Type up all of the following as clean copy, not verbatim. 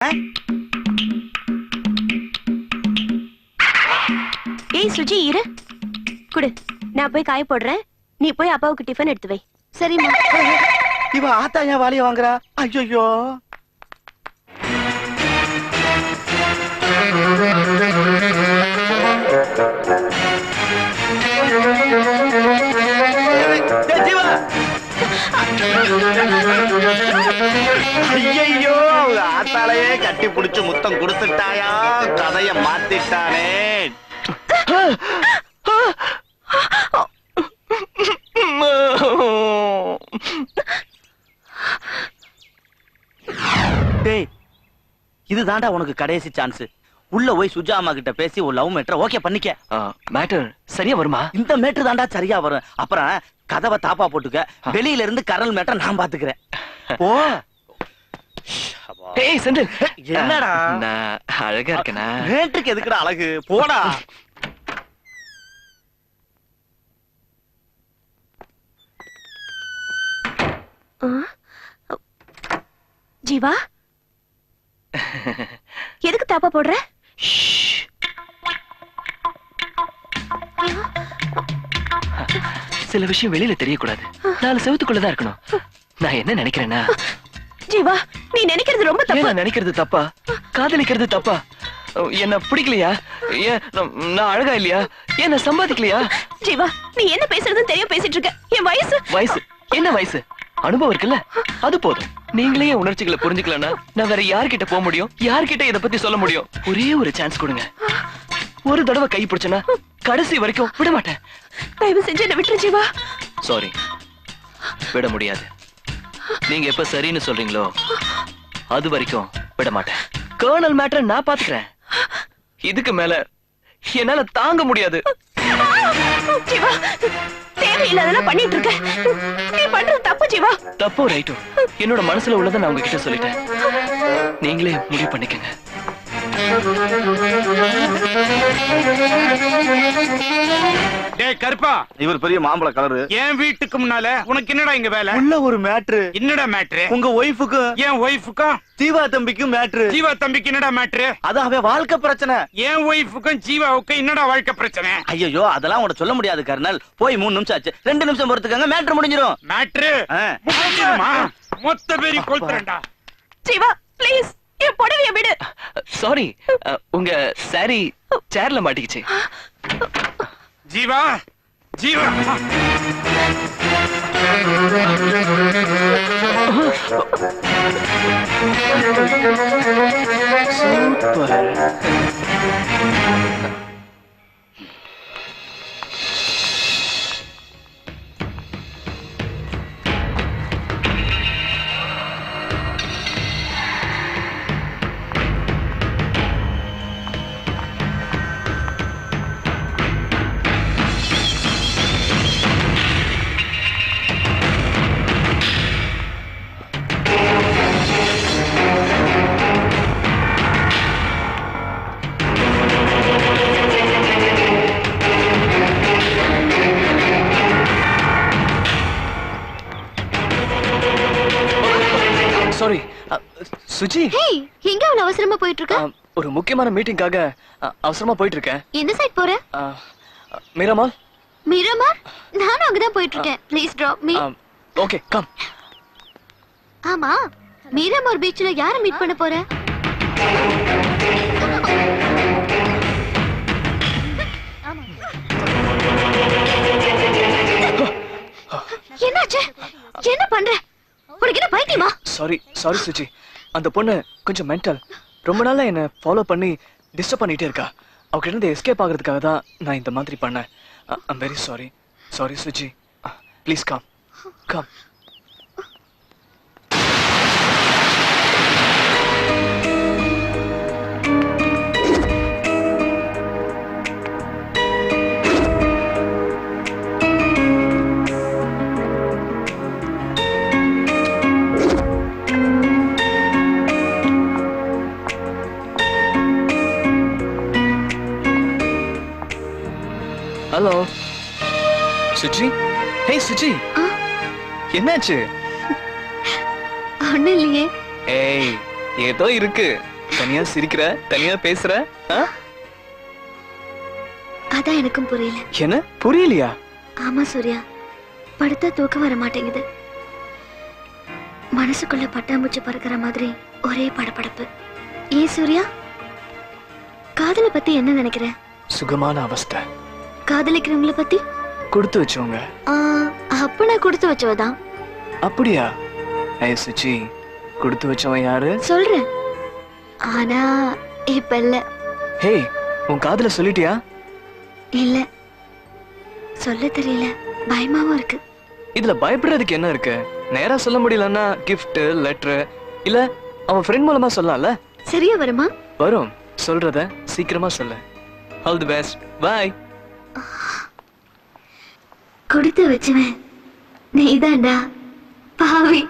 ஏய் சுஜி இரு குடு, நான் போய் காய போடுறேன். நீ போய் அப்பாவுக்கு டிஃபன் எடுத்து வை. சரிம்மா. இவ ஆத்தா ஏன் வாளிய வாங்குறா? ஐயோ ஐயோ ஆத்தாலையே கட்டி புடிச்சு முத்தம் கொடுத்துட்டாயா, கதைய மாத்திட்டானே. டேய், இது தாண்டா உனக்கு கடைசி சான்ஸ். உள்ள போய் சுஜா அம்மா கிட்ட பேசி ஒரு லவ் மேட்டர் ஓகே பண்ணிக்க. மேட்டர் சரியா வருமா? இந்த மேட்டர் தாண்டா சரியா வரும். அப்புறம் கதவை தாப்பா போட்டுக்க. வெளியில இருந்து கரல் மேட்டர் நான் பாத்துக்கிறேன். ஓ ஏய் செந்தில், என்னடா நான் அழகா இருக்கேனா? மேட்டருக்கு எதுக்குடா அழகு? போடா. ஜீவா, எதுக்கு தாப்பா போடுற? சில விஷயம் வெளியில தெரியக்கூடாது. 4 செவத்துக்குள்ளதான் இருக்கணும். நான் என்ன நினைக்கிறேன்னா, ஜீவா நீ நினைக்கிறது ரொம்ப தப்பு. நான் நினைக்கிறது தப்பா? காதலிக்கிறது தப்பா? என்ன பிடிக்கலையா? ஏன் நான் அழகா இல்லையா? ஏன் நான் சம்பாதிக்கலையா? ஜீவா நீ என்ன பேசுறதுன்னு தெரியும் பேசிட்டு இருக்க. என் வயசு என்ன வயசு? அனுபவம் இருக்குல்ல, அது போதும். நீங்களே என் உணர்ச்சிகளை புரிஞ்சுக்கலன்னா நான் வேற யார்கிட்ட போக முடியும்? யார்கிட்ட இத பத்தி சொல்ல முடியும்? ஒரே ஒரு சான்ஸ் கொடுங்க. ஒரு தடவை கை பிடிச்சனா கடைசி வரைக்கும் விட மாட்டேன். தயவு செஞ்சு என்ன விட்டுரு ஜீவா. சாரி, விட முடியாது. நீங்க எப்ப சரின்னு சொல்றீங்களோ அது வரைக்கும் விட மாட்டேன். கர்னல் மேட்டர் நான் பாத்துக்கிறேன். இதுக்கு மேல என்னால தாங்க முடியாது. ஜீவா தேவையில்லாதெல்லாம் பண்ணிட்டு இருக்க. நீ பண்றது தப்பு ஜீவா. தப்போ ரைட்டோ, என்னோட மனசுல உள்ளதை நான் உங்ககிட்ட சொல்லிட்டேன். நீங்களே முடிவு பண்ணிக்கங்க. டேய் கருப்பா, இவர் பெரிய மாம்பழ கலரு. என் வீட்டுக்கு முன்னால உனக்கு என்னடா இங்க வேலை? உள்ள ஒரு மேட்ரு. என்னடா மேட்ரு? உங்க ஒய்ஃபுக்கும் என் ஒய்ஃபுக்கும் ஜீவா தம்பிக்கும் மேட்ரு. ஜீவா தம்பிக்கு என்னடா மேட்ரு? அது அவன் வாழ்க்கை பிரச்சனை. என் ஒய்ஃபுக்கும் ஜீவாவுக்கும் என்னடா வாழ்க்கை பிரச்சனை? ஐயோ அதெல்லாம் உனக்கு சொல்ல முடியாது கர்னல். போய் 3 நிமிஷம் ஆச்சு. 2 நிமிஷம் பொறுத்துக்கங்க, மேட்ரு முடிஞ்சிரும். மேட்ரு முடிஞ்சிருமா? மொத்த பேரி கொளுத்துறேன்டா. ஜீவா ப்ளீஸ் என் புடவைய விடு. சாரி, உங்க சாரி சேர்ல மாட்டிக்கிச்சு. Jeeva Jeeva super. Sorry Suji. Hey, எங்க அவ்வளவு அவசரமா போயிட்டு இருக்க? ஒரு முக்கியமான மீட்டிங்காக அவசரமா போயிட்டு இருக்கேன். எந்த சைடு போற? மீராமால். மீராமார்? நானும் அங்கதான் போயிட்டு இருக்கேன். Please drop me. Okay come. ஆமா, மீராமார் பீச்ல யார மீட் பண்ண போற? என்னாச்சு? என்ன பண்ற? உனக்கு என்ன பைத்தியமா? சாரி சுஜி, அந்த பொண்ணு கொஞ்சம் மென்டல். ரொம்ப நாளா என்ன ஃபாலோ பண்ணி டிஸ்டர்ப் பண்ணிட்டே இருக்கா. அவகிட்ட இருந்து எஸ்கேப் ஆகிறதுக்காக தான் நான் இந்த மாதிரி பண்ணேன். I'm very sorry Suji. Please come. Hello Suji. Hey Suji, என்னாச்சு? ஒண்ணும் இல்லையே. ஏய் ஏதோ இருக்கு. தனியா சிரிக்கிற, தனியா பேசுற. அதான் எனக்கும் புரியல. என்ன புரியலையா? ஆமா சூர்யா, படுத்தா தூக்கம் வர மாட்டேங்குது. மனசுக்குள்ள பட்டாம்பூச்சி பறக்கிற மாதிரி ஒரே படபடப்பு. ஏன் சூர்யா, காதல பத்தி என்ன நினைக்கிற? சுகமான அவஸ்தை. காதலிக்கிறவங்கள பத்தி? கொடுத்து வச்சவங்க. அப்ப நான் கொடுத்து வச்சவதான். அப்படியா? சுச்சி, கொடுத்து வச்சவன் யாரு? சொல்றேன், ஆனா இப்ப இல்ல. ஹே, உன் காதல சொல்லிட்டியா? இல்ல, சொல்ல தெரியல, பயமாவும் இருக்கு. இதுல பயப்படுறதுக்கு என்ன இருக்கு? நேரா சொல்ல முடியலன்னா கிஃப்ட், லெட்டர் இல்ல அவன் ஃப்ரெண்ட் மூலமா சொல்லலாம்ல. சரியா வருமா? வரும். சொல்றத சீக்கிரமா சொல்லு. All the best. பை. கொடுத்து வச்சுவேன் நீதான்டா பாவி.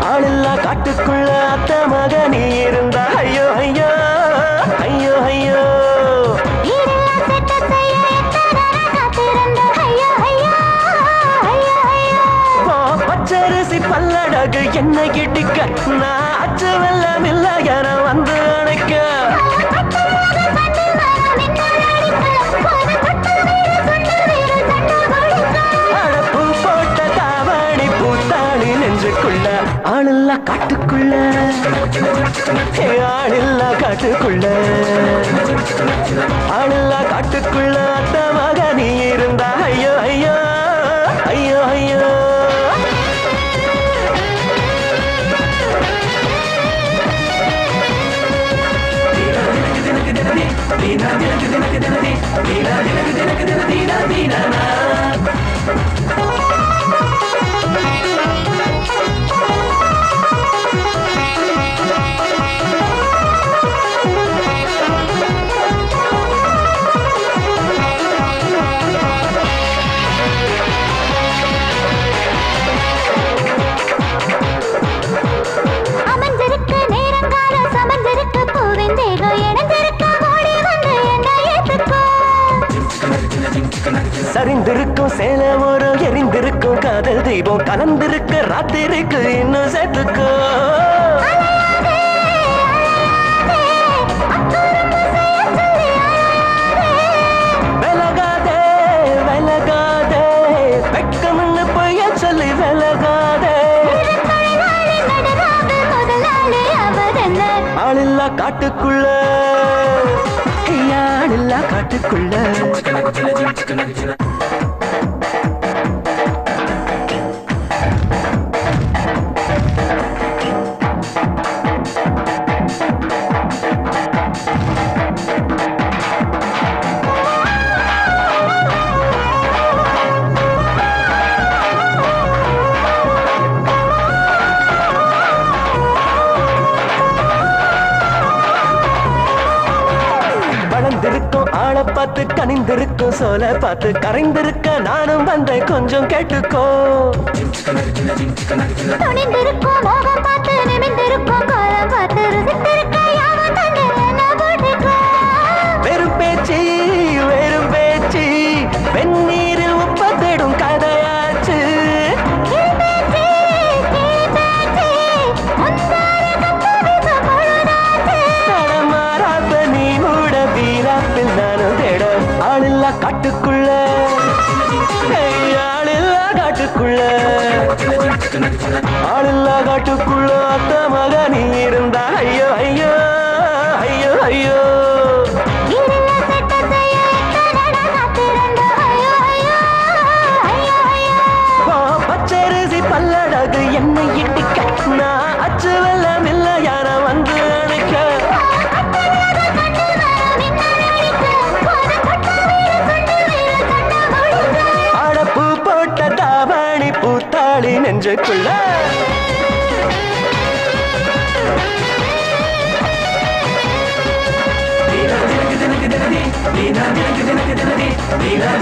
ஆளில்லா காட்டுக்குள்ள அத்த மகனி இருந்தா ஐயோ ஐயோ ஐயோ ஐயோ. பச்சரிசி பல்லடகு என்ன கிட்டிக்க நான் அச்சு வெள்ளம் இல்ல என வந்து அணைக்க. அடப்பு போட்ட தாவணி பூத்தாணி நெஞ்சுக்குள்ள ஆளில்லா காட்டுக்குள்ள ஆளில்லா காட்டுக்குள்ள ஆளில்லா காட்டுக்குள்ள அத்த மகனி இருந்தா ஐயோ ஐயோ ஐயோ ஐயோ. சரிந்திருக்கும் சேலம் ஒரு எரிந்திருக்கும் காதல் தீபம் கலந்திருக்கு ராத்திரிக்கு இன்னும் சேர்த்துக்கோ. விலகாதே விலகாதே வெக்கம்னு பொய்ய சொல்லி விலகாதே. ஆளில்லா காட்டுக்குள்ள ஆளில்லா காட்டுக்குள்ள வளர்ந்திருக்கும் ஆளை பார்த்து கனிந்திருக்கும் சோலை பார்த்து கரைந்திருக்க நானும் வந்தேன் கொஞ்சம் கேட்டுக்கோ. துணிந்திருக்கும் மோகம் பார்த்து நிமிந்திருக்கும் கோலம் பார்த்து ருசித்திருக்க யாவும் தந்து என்ன போட்டுக்கோ. வெறும் பேச்சு வெந்நீரில் உப்ப தேடும் கதையாச்சு. நடமாறாப்ப நீ மூட வீராப்பில் நானும் தேட ஆளில்லா காட்டுக்குள்ள ஆளில்லா காட்டுக்குள்ள ஆளில்லா காட்டுக்குள்ள அத்த மகனி நெஞ்சுக்குள்ள நீனா